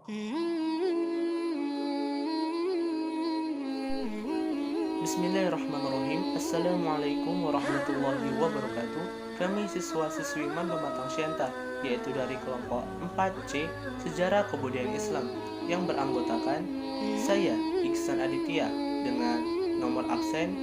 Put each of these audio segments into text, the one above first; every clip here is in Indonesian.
Bismillahirrahmanirrahim. Assalamualaikum warahmatullahi wabarakatuh. Kami siswa-siswi Mandum Matang Siantar, yaitu dari kelompok 4C Sejarah Kebudayaan Islam, yang beranggotakan saya, Iksan Aditya, dengan nomor absen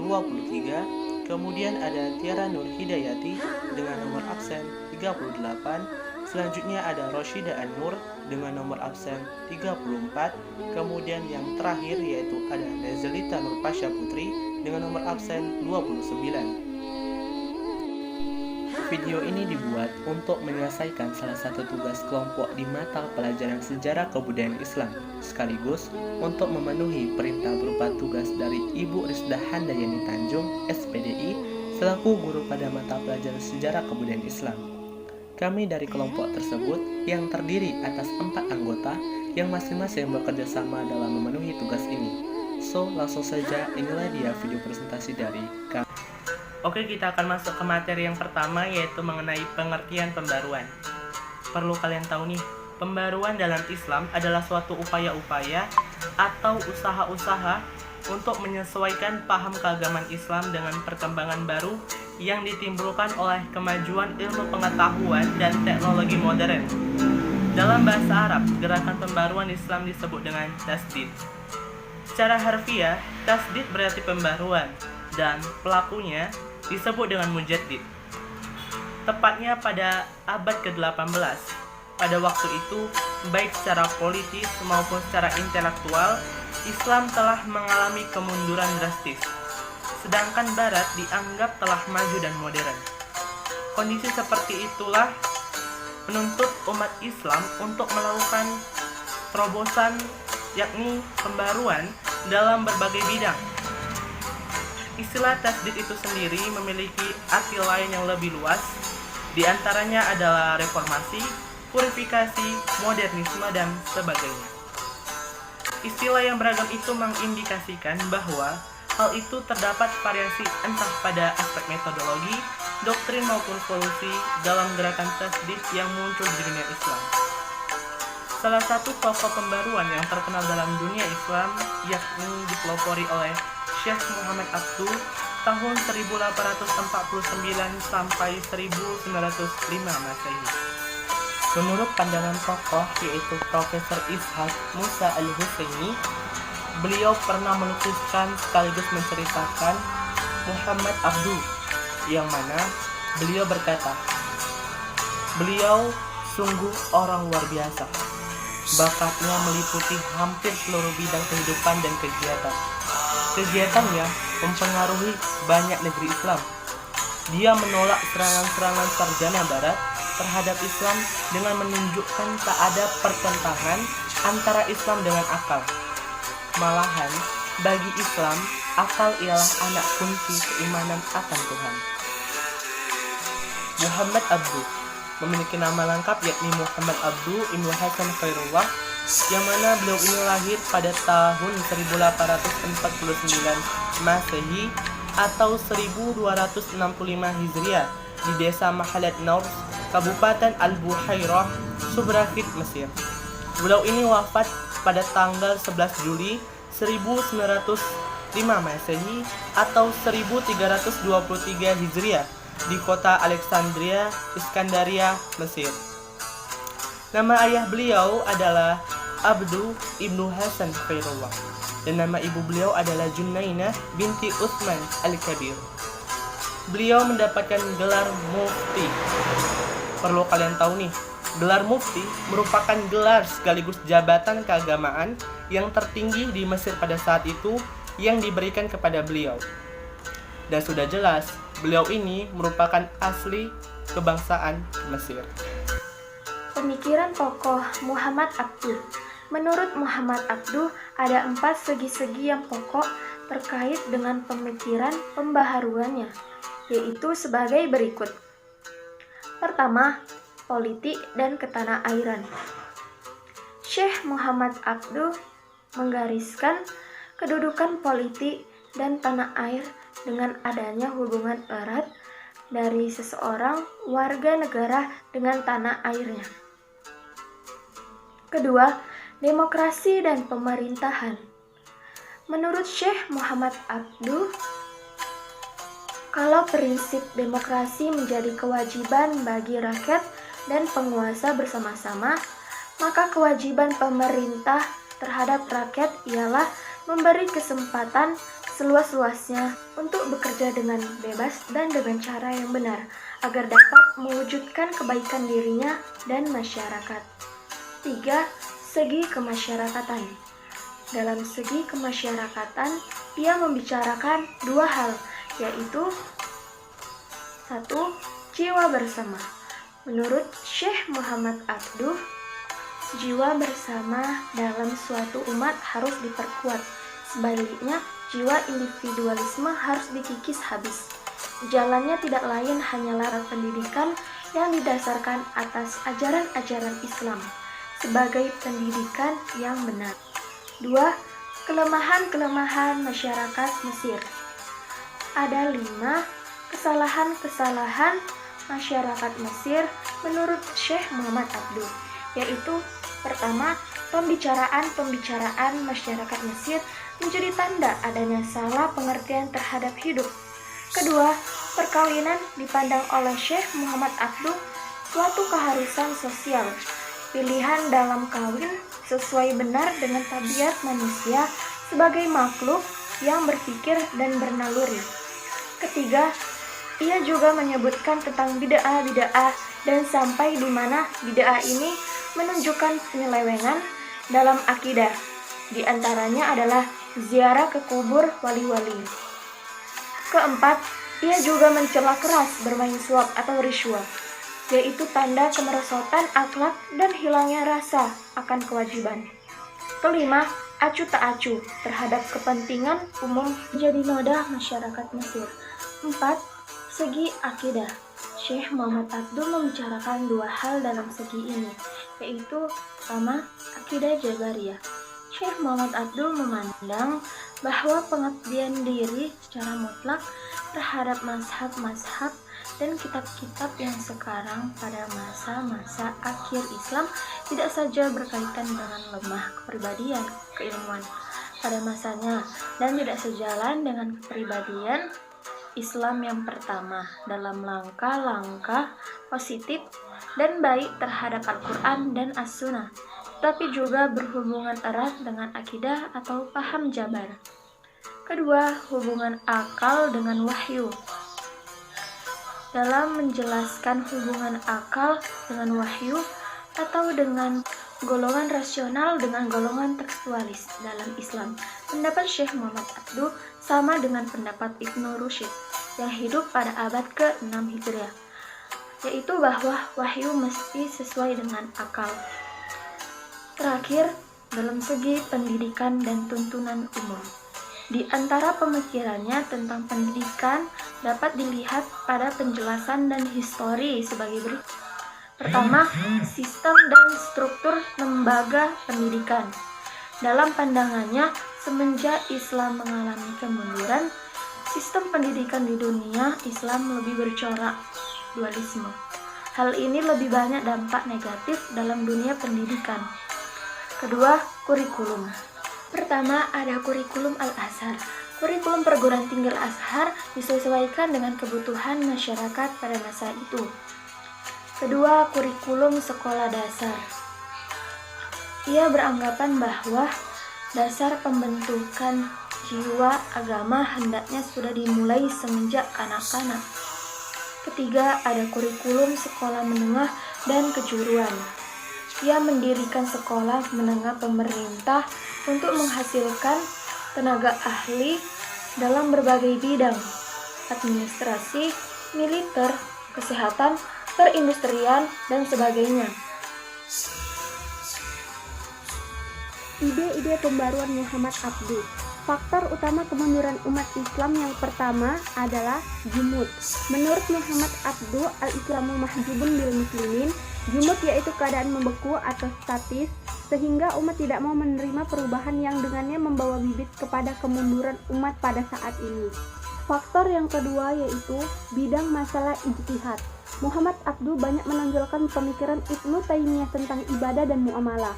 23. Kemudian ada Tiara Nur Hidayati dengan nomor absen 38. Selanjutnya ada Roshida An-Nur dengan nomor absen 34. Kemudian yang terakhir yaitu ada Nezalita Nur Pasha Putri dengan nomor absen 29. Video ini dibuat untuk menyelesaikan salah satu tugas kelompok di mata pelajaran sejarah kebudayaan Islam, sekaligus untuk memenuhi perintah berupa tugas dari Ibu Risda Handayani Tanjung, SPDI, selaku guru pada mata pelajaran sejarah kebudayaan Islam. Kami dari kelompok tersebut yang terdiri atas 4 anggota yang masing-masing bekerja sama dalam memenuhi tugas ini. So, langsung saja inilah dia video presentasi dari kami. Oke, kita akan masuk ke materi yang pertama, yaitu mengenai pengertian pembaruan. Perlu kalian tahu nih, pembaruan dalam Islam adalah suatu upaya-upaya atau usaha-usaha untuk menyesuaikan paham keagamaan Islam dengan perkembangan baru yang ditimbulkan oleh kemajuan ilmu pengetahuan dan teknologi modern. Dalam bahasa Arab, gerakan pembaruan Islam disebut dengan tasdid. Secara harfiah, tasdid berarti pembaruan, dan pelakunya disebut dengan mujaddid. Tepatnya pada abad ke-18, pada waktu itu, baik secara politis maupun secara intelektual, Islam telah mengalami kemunduran drastis, sedangkan Barat dianggap telah maju dan modern. Kondisi seperti itulah menuntut umat Islam untuk melakukan terobosan, yakni pembaruan dalam berbagai bidang. Istilah tasdid itu sendiri memiliki arti lain yang lebih luas, di antaranya adalah reformasi, purifikasi, modernisme, dan sebagainya. Istilah yang beragam itu mengindikasikan bahwa hal itu terdapat variasi entah pada aspek metodologi, doktrin maupun solusi dalam gerakan tasdid yang muncul di dunia Islam. Salah satu tokoh pembaruan yang terkenal dalam dunia Islam yakni dipelopori oleh Syekh Muhammad Abduh tahun 1849 sampai 1905 Masehi. Menurut pandangan tokoh yaitu Profesor Ishaq Musa Al-Husaini, beliau pernah melukiskan sekaligus menceritakan Muhammad Abduh, yang mana beliau berkata, beliau sungguh orang luar biasa. Bakatnya meliputi hampir seluruh bidang kehidupan dan kegiatan. Kegiatannya mempengaruhi banyak negeri Islam. Dia menolak serangan-serangan sarjana Barat terhadap Islam dengan menunjukkan tak ada pertentangan antara Islam dengan akal. Malahan, bagi Islam, akal ialah anak kunci keimanan akan Tuhan. Muhammad Abduh memiliki nama lengkap yakni Muhammad Abduh Ibnu Hasan Khairullah, yang mana beliau ini lahir pada tahun 1849 Masehi atau 1265 Hijriah di desa Mahalat Naur, Kabupaten Al-Buhairah, Subrakit, Mesir. Beliau ini wafat pada tanggal 11 Juli 1905 Masehi atau 1323 Hijriah di kota Alexandria, Iskandaria, Mesir. Nama ayah beliau adalah Abduh Ibnu Hasan Khairullah dan nama ibu beliau adalah Junainah binti Utsman Al-Kabir. Beliau mendapatkan gelar mufti. Perlu kalian tahu nih, gelar mufti merupakan gelar sekaligus jabatan keagamaan yang tertinggi di Mesir pada saat itu yang diberikan kepada beliau. Dan sudah jelas, beliau ini merupakan asli kebangsaan Mesir. Pemikiran tokoh Muhammad Abduh. Menurut Muhammad Abduh, ada 4 segi-segi yang pokok terkait dengan pemikiran pembaharuannya, yaitu sebagai berikut. Pertama, politik dan ketanah-airan. Syekh Muhammad Abduh menggariskan kedudukan politik dan tanah air dengan adanya hubungan erat dari seseorang warga negara dengan tanah airnya. Kedua, demokrasi dan pemerintahan. Menurut Syekh Muhammad Abduh, kalau prinsip demokrasi menjadi kewajiban bagi rakyat dan penguasa bersama-sama, maka kewajiban pemerintah terhadap rakyat ialah memberi kesempatan seluas-luasnya untuk bekerja dengan bebas dan dengan cara yang benar, agar dapat mewujudkan kebaikan dirinya dan masyarakat. 3. Segi kemasyarakatan. Dalam segi kemasyarakatan, ia membicarakan dua hal, yaitu 1. Jiwa bersama. Menurut Syekh Muhammad Abduh, jiwa bersama dalam suatu umat harus diperkuat. Sebaliknya, jiwa individualisme harus dikikis habis. Jalannya tidak lain hanyalah pendidikan yang didasarkan atas ajaran-ajaran Islam sebagai pendidikan yang benar. 2. Kelemahan-kelemahan masyarakat Mesir. Ada 5 kesalahan-kesalahan masyarakat Mesir menurut Syekh Muhammad Abduh, yaitu pertama, pembicaraan masyarakat Mesir menjadi tanda adanya salah pengertian terhadap hidup. Kedua, perkawinan dipandang oleh Syekh Muhammad Abduh suatu keharusan sosial, pilihan dalam kawin sesuai benar dengan tabiat manusia sebagai makhluk yang berpikir dan bernaluri. Ketiga, ia juga menyebutkan tentang bid'ah dan sampai di mana bid'ah ini menunjukkan penyelewengan dalam akidah. Di antaranya adalah ziarah ke kubur wali-wali. Keempat, ia juga mencela keras bermain suap atau riswah, yaitu tanda kemerosotan akhlak dan hilangnya rasa akan kewajiban. Kelima, acuh tak acuh terhadap kepentingan umum menjadi noda masyarakat Mesir. 4. Segi akidah. Syekh Muhammad Abduh membicarakan dua hal dalam segi ini, yaitu pertama, akidah Jabariyah. Syekh Muhammad Abduh memandang bahwa pengabdian diri secara mutlak terhadap mazhab-mazhab dan kitab-kitab yang sekarang pada masa-masa akhir Islam tidak saja berkaitan dengan lemah kepribadian, keilmuan pada masanya, dan tidak sejalan dengan kepribadian Islam yang pertama dalam langkah-langkah positif dan baik terhadap Al-Quran dan As-Sunnah, tapi juga berhubungan erat dengan akidah atau paham Jabar. Kedua, hubungan akal dengan wahyu. Dalam menjelaskan hubungan akal dengan wahyu atau dengan golongan rasional dengan golongan tekstualis dalam Islam, pendapat Syekh Muhammad Abduh sama dengan pendapat Ibnu Rushd yang hidup pada abad ke-6 Hijriah, yaitu bahwa wahyu mesti sesuai dengan akal. Terakhir, dalam segi pendidikan dan tuntunan umum. Di antara pemikirannya tentang pendidikan dapat dilihat pada penjelasan dan histori sebagai berikut. Pertama, sistem dan struktur lembaga pendidikan. Dalam pandangannya, semenjak Islam mengalami kemunduran, sistem pendidikan di dunia Islam lebih bercorak dualisme. Hal ini lebih banyak dampak negatif dalam dunia pendidikan. Kedua, kurikulum. Pertama, ada kurikulum Al-Azhar. Kurikulum perguruan tinggi Al-Azhar disesuaikan dengan kebutuhan masyarakat pada masa itu. Kedua, kurikulum sekolah dasar. Ia beranggapan bahwa dasar pembentukan jiwa agama hendaknya sudah dimulai semenjak kanak-kanak. Ketiga, ada kurikulum sekolah menengah dan kejuruan. Ia mendirikan sekolah menengah pemerintah untuk menghasilkan tenaga ahli dalam berbagai bidang, administrasi, militer, kesehatan, perindustrian, dan sebagainya. Ide-ide pembaruan Muhammad Abduh. Faktor utama kemunduran umat Islam yang pertama adalah jumud. Menurut Muhammad Abduh, al-Islamu mahjubun bil muslimin. Jumud yaitu keadaan membeku atau statis, sehingga umat tidak mau menerima perubahan yang dengannya membawa bibit kepada kemunduran umat pada saat ini. Faktor yang kedua yaitu bidang masalah ijtihad. Muhammad Abduh banyak menonjolkan pemikiran Ibnu Taimiyah tentang ibadah dan muamalah.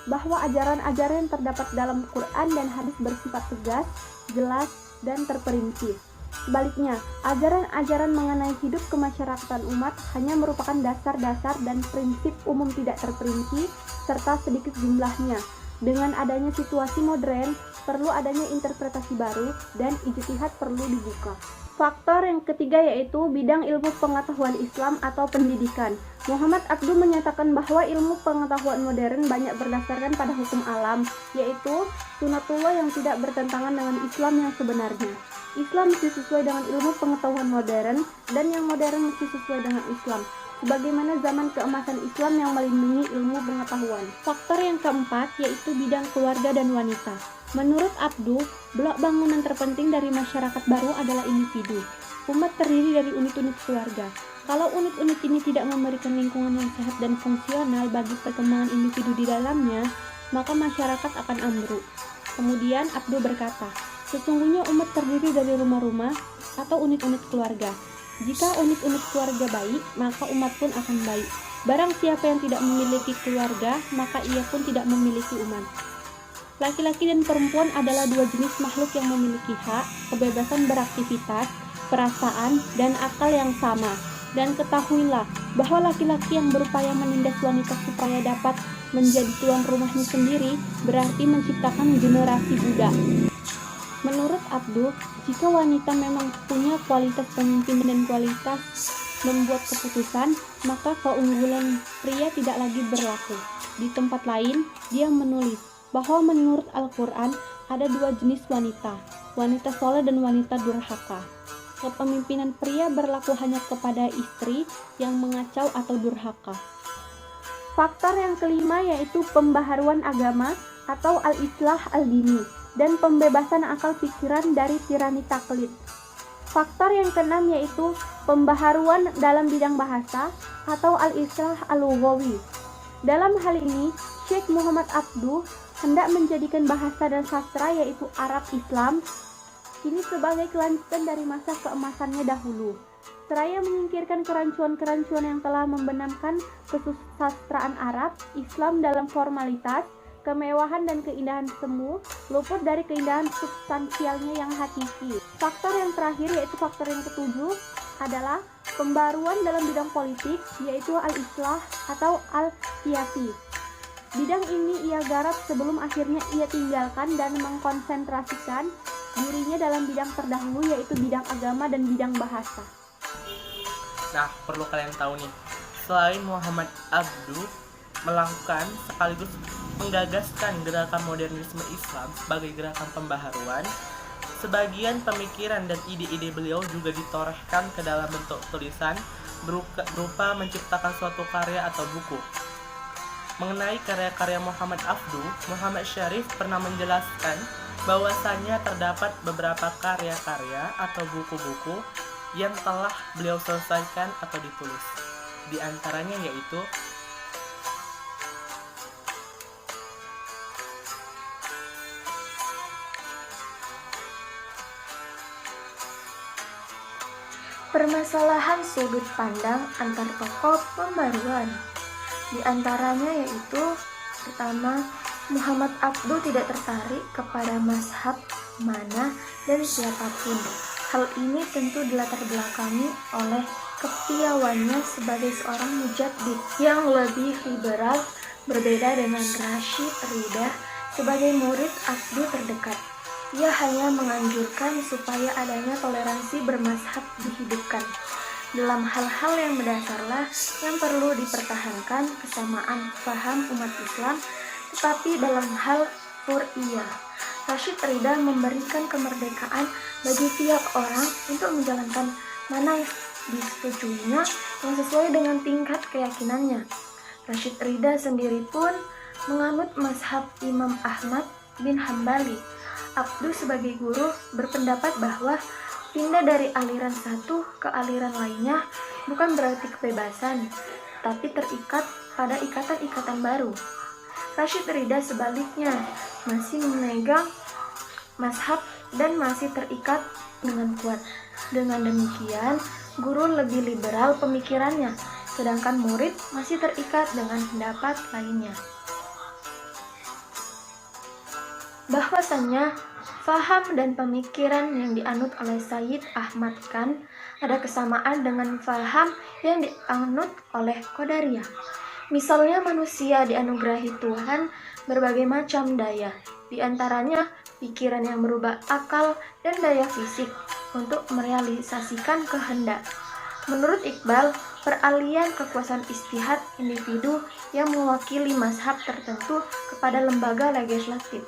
bahwa ajaran-ajaran yang terdapat dalam Quran dan hadis bersifat tegas, jelas, dan terperinci. Sebaliknya, ajaran-ajaran mengenai hidup kemasyarakatan umat hanya merupakan dasar-dasar dan prinsip umum tidak terperinci serta sedikit jumlahnya. Dengan adanya situasi modern, perlu adanya interpretasi baru dan ijtihad perlu dibuka. Faktor yang ketiga yaitu bidang ilmu pengetahuan Islam atau pendidikan. Muhammad Abduh menyatakan bahwa ilmu pengetahuan modern banyak berdasarkan pada hukum alam, yaitu sunatullah yang tidak bertentangan dengan Islam yang sebenarnya. Islam mesti sesuai dengan ilmu pengetahuan modern, dan yang modern mesti sesuai dengan Islam, sebagaimana zaman keemasan Islam yang melindungi ilmu pengetahuan. Faktor yang keempat yaitu bidang keluarga dan wanita. Menurut Abduh, blok bangunan terpenting dari masyarakat baru adalah individu. Umat terdiri dari unit-unit keluarga. Kalau unit-unit ini tidak memberikan lingkungan yang sehat dan fungsional bagi perkembangan individu di dalamnya, maka masyarakat akan ambruk. Kemudian Abduh berkata, sesungguhnya umat terdiri dari rumah-rumah atau unit-unit keluarga. Jika unit-unit keluarga baik, maka umat pun akan baik. Barang siapa yang tidak memiliki keluarga, maka ia pun tidak memiliki umat. Laki-laki dan perempuan adalah dua jenis makhluk yang memiliki hak, kebebasan beraktivitas, perasaan, dan akal yang sama. Dan ketahuilah bahwa laki-laki yang berupaya menindas wanita supaya dapat menjadi tuan rumahnya sendiri berarti menciptakan generasi budak. Menurut Abduh, jika wanita memang punya kualitas pemimpin dan kualitas membuat keputusan, maka keunggulan pria tidak lagi berlaku. Di tempat lain, dia menulis bahwa menurut Al-Quran ada dua jenis wanita, wanita soleh dan wanita durhaka. Kepemimpinan pria berlaku hanya kepada istri yang mengacau atau durhaka. Faktor yang kelima yaitu pembaharuan agama atau al-islah al-dini dan pembebasan akal pikiran dari tirani taklid. Faktor yang keenam yaitu pembaharuan dalam bidang bahasa atau al-islah al-lughawi. Dalam hal ini, Syekh Muhammad Abduh hendak menjadikan bahasa dan sastra yaitu Arab Islam ini sebagai kelanjutan dari masa keemasannya dahulu. Seraya menyingkirkan kerancuan-kerancuan yang telah membenamkan kesusastraan Arab, Islam dalam formalitas, kemewahan dan keindahan semu, luput dari keindahan substansialnya yang hakiki. Faktor yang terakhir yaitu faktor yang ketujuh adalah pembaruan dalam bidang politik yaitu al-islah atau al-siyasi. Bidang ini ia garap sebelum akhirnya ia tinggalkan dan mengkonsentrasikan dirinya dalam bidang terdahulu yaitu bidang agama dan bidang bahasa. Nah, perlu kalian tahu nih, selain Muhammad Abduh melakukan sekaligus menggagaskan gerakan modernisme Islam sebagai gerakan pembaharuan, sebagian pemikiran dan ide-ide beliau juga ditorehkan ke dalam bentuk tulisan berupa menciptakan suatu karya atau buku. Mengenai karya-karya Muhammad Abduh, Muhammad Syarif pernah menjelaskan bahwasannya terdapat beberapa karya-karya atau buku-buku yang telah beliau selesaikan atau ditulis. Di antaranya yaitu permasalahan sudut pandang antar tokoh pembaruan. Di antaranya yaitu pertama, Muhammad Abduh tidak tertarik kepada mazhab mana dan siapapun. Hal ini tentu dilatar belakangi oleh kepiawannya sebagai seorang mujaddid yang lebih liberal, berbeda dengan Rashid Rida sebagai murid Abduh terdekat. Ia hanya menganjurkan supaya adanya toleransi bermazhab dihidupkan. Dalam hal-hal yang mendasarlah yang perlu dipertahankan kesamaan paham umat Islam, tetapi dalam hal fur'iyah, Rashid Rida memberikan kemerdekaan bagi tiap orang untuk menjalankan mana yang disetujuinya yang sesuai dengan tingkat keyakinannya. Rashid Rida sendiri pun menganut mazhab Imam Ahmad bin Hambali. Abduh sebagai guru berpendapat bahwa pindah dari aliran satu ke aliran lainnya bukan berarti kebebasan, tapi terikat pada ikatan-ikatan baru. Rashid Rida sebaliknya masih memegang mazhab dan masih terikat dengan kuat. Dengan demikian, guru lebih liberal pemikirannya, sedangkan murid masih terikat dengan pendapat lainnya. bahwasannya faham dan pemikiran yang dianut oleh Sayyid Ahmad Khan ada kesamaan dengan faham yang dianut oleh Qadariyah. Misalnya manusia dianugerahi Tuhan berbagai macam daya, di antaranya pikiran yang berubah akal dan daya fisik untuk merealisasikan kehendak. Menurut Iqbal, peralihan kekuasaan istihad individu yang mewakili mazhab tertentu kepada lembaga legislatif.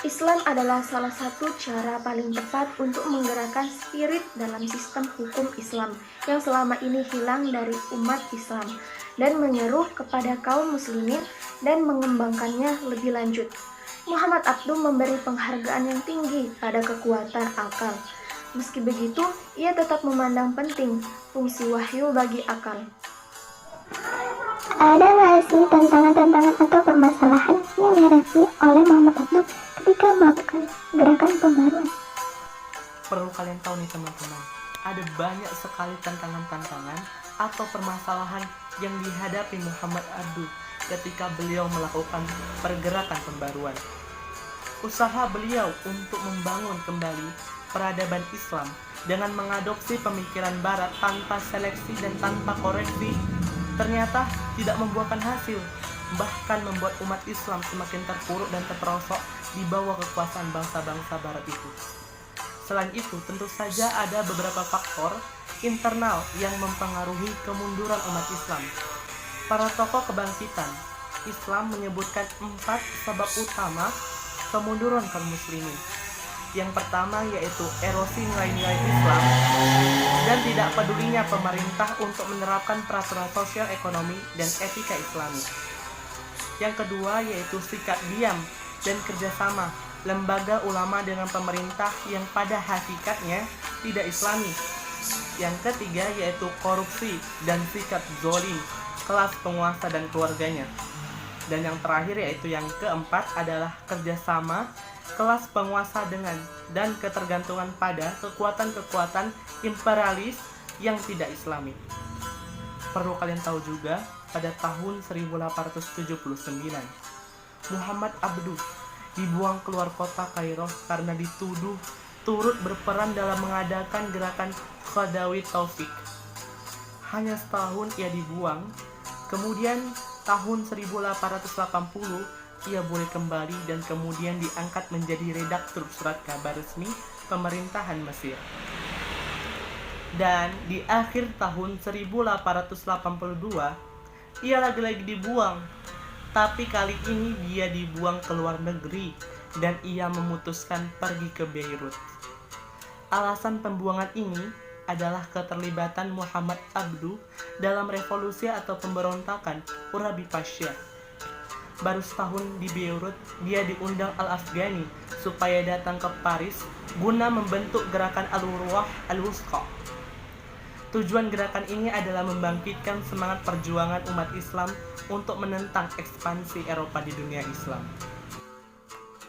Islam adalah salah satu cara paling tepat untuk menggerakkan spirit dalam sistem hukum Islam yang selama ini hilang dari umat Islam dan menyeru kepada kaum muslimin dan mengembangkannya lebih lanjut. Muhammad Abduh memberi penghargaan yang tinggi pada kekuatan akal. Meski begitu, ia tetap memandang penting fungsi wahyu bagi akal. Ada nggak sih tantangan-tantangan atau permasalahan yang dihadapi oleh Muhammad Abduh ketika melakukan gerakan pembaruan? Perlu kalian tahu nih teman-teman, ada banyak sekali tantangan-tantangan atau permasalahan yang dihadapi Muhammad Abduh ketika beliau melakukan pergerakan pembaruan. Usaha beliau untuk membangun kembali peradaban Islam dengan mengadopsi pemikiran Barat tanpa seleksi dan tanpa koreksi ternyata tidak membuahkan hasil, bahkan membuat umat Islam semakin terpuruk dan terperosok di bawah kekuasaan bangsa-bangsa Barat itu. Selain itu, tentu saja ada beberapa faktor internal yang mempengaruhi kemunduran umat Islam. Para tokoh kebangkitan Islam menyebutkan 4 sebab utama kemunduran kaum muslimin. Yang pertama yaitu erosi nilai-nilai Islam dan tidak pedulinya pemerintah untuk menerapkan peraturan sosial ekonomi dan etika Islami. Yang kedua yaitu sikap diam dan kerjasama lembaga ulama dengan pemerintah yang pada hakikatnya tidak Islami. Yang ketiga yaitu korupsi dan sikap zalim kelas penguasa dan keluarganya. Dan yang terakhir yaitu yang keempat adalah kerjasama kelas penguasa dengan dan ketergantungan pada kekuatan-kekuatan imperialis yang tidak Islami. Perlu kalian tahu juga, pada tahun 1879, Muhammad Abduh dibuang keluar kota Kairo karena dituduh turut berperan dalam mengadakan gerakan Khadawi Taufik. Hanya setahun ia dibuang, kemudian tahun 1880 ia boleh kembali dan kemudian diangkat menjadi redaktur surat kabar resmi pemerintahan Mesir. Dan di akhir tahun 1882, ia lagi-lagi dibuang. Tapi kali ini dia dibuang ke luar negeri dan ia memutuskan pergi ke Beirut. Alasan pembuangan ini adalah keterlibatan Muhammad Abduh dalam revolusi atau pemberontakan Urabi Pasha. Baru setahun di Beirut, dia diundang Al-Afghani supaya datang ke Paris guna membentuk gerakan Al-Urwah Al-Wusqa. Tujuan gerakan ini adalah membangkitkan semangat perjuangan umat Islam untuk menentang ekspansi Eropa di dunia Islam.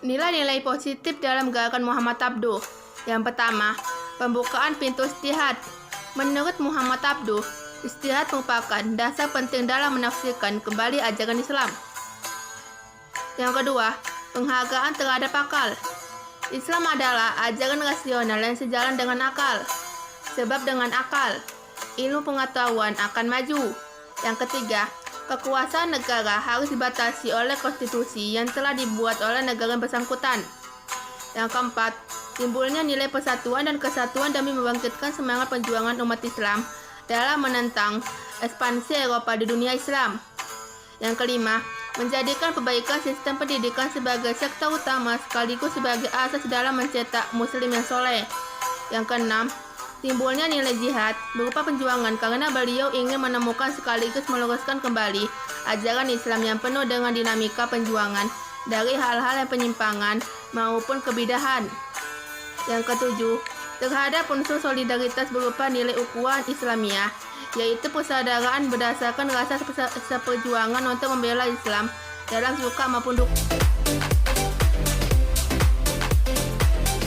Nilai-nilai positif dalam gerakan Muhammad Abduh. Yang pertama, pembukaan pintu istihad. Menurut Muhammad Abduh, istihad merupakan dasar penting dalam menafsirkan kembali ajaran Islam. Yang kedua, penghargaan terhadap akal. Islam adalah ajaran rasional yang sejalan dengan akal. Sebab dengan akal, ilmu pengetahuan akan maju. Yang ketiga, kekuasaan negara harus dibatasi oleh konstitusi yang telah dibuat oleh negara bersangkutan. Yang keempat, timbulnya nilai persatuan dan kesatuan demi membangkitkan semangat perjuangan umat Islam dalam menentang ekspansi Eropa di dunia Islam. Yang kelima, menjadikan perbaikan sistem pendidikan sebagai sektor utama sekaligus sebagai asas dalam mencetak muslim yang soleh. Yang keenam, timbulnya nilai jihad berupa perjuangan karena beliau ingin menemukan sekaligus meluruskan kembali ajaran Islam yang penuh dengan dinamika perjuangan dari hal-hal yang penyimpangan maupun kebidahan. Yang ketujuh, terhadap unsur solidaritas berupa nilai ukhuwah Islamiyah, yaitu persaudaraan berdasarkan rasa seperjuangan untuk membela Islam dalam suka maupun duka.